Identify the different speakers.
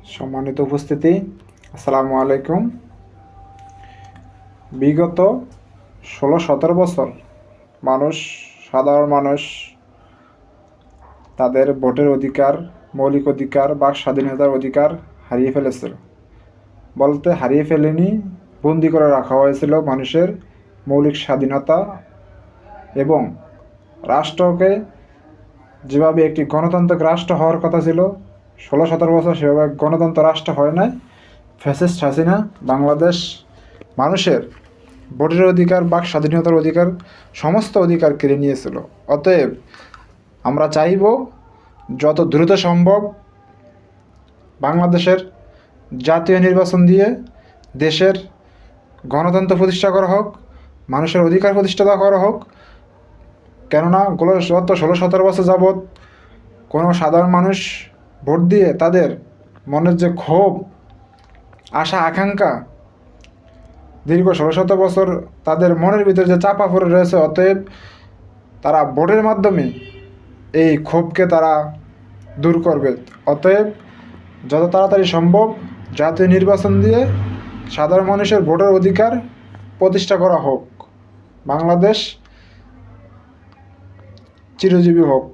Speaker 1: সম্মানিত উপস্থিতি, আসসালামু আলাইকুম। বিগত ১৬-১৭ বছর সাধারণ মানুষ তাদের ভোটের অধিকার, মৌলিক অধিকার, বাক স্বাধীনতার অধিকার হারিয়ে ফেলেছিল। বলতে হারিয়ে ফেলেনি, বন্দি করে রাখা হয়েছিল মানুষের মৌলিক স্বাধীনতা এবং রাষ্ট্রকে যেভাবে একটি গণতান্ত্রিক রাষ্ট্র হওয়ার কথা ছিল ১৬-১৭ বছর সেভাবে গণতন্ত্র রাষ্ট্র হয় নাই। ফ্যাসিস্ট হাসিনা বাংলাদেশ মানুষের ভোটের অধিকার, বাক স্বাধীনতার অধিকার, সমস্ত অধিকার কেড়ে নিয়েছিল। অতএব আমরা চাইব যত দ্রুত সম্ভব বাংলাদেশের জাতীয় নির্বাচন দিয়ে দেশের গণতন্ত্র প্রতিষ্ঠা করা হোক, মানুষের অধিকার প্রতিষ্ঠা করা হোক। কেননা গত ১৬-১৭ বছর যাবৎ কোনো সাধারণ মানুষ ভোট দিয়ে তাদের মনের যে ক্ষোভ, আশা, আকাঙ্ক্ষা দীর্ঘ ১৬-১৭ বছর তাদের মনের ভিতরে যে চাপা পড়ে রয়েছে, অতএব তারা ভোটের মাধ্যমে এই ক্ষোভকে তারা দূর করবে। অতএব যত তাড়াতাড়ি সম্ভব জাতীয় নির্বাচন দিয়ে সাধারণ মানুষের ভোটের অধিকার প্রতিষ্ঠা করা হোক। বাংলাদেশ চিরজীবী হোক।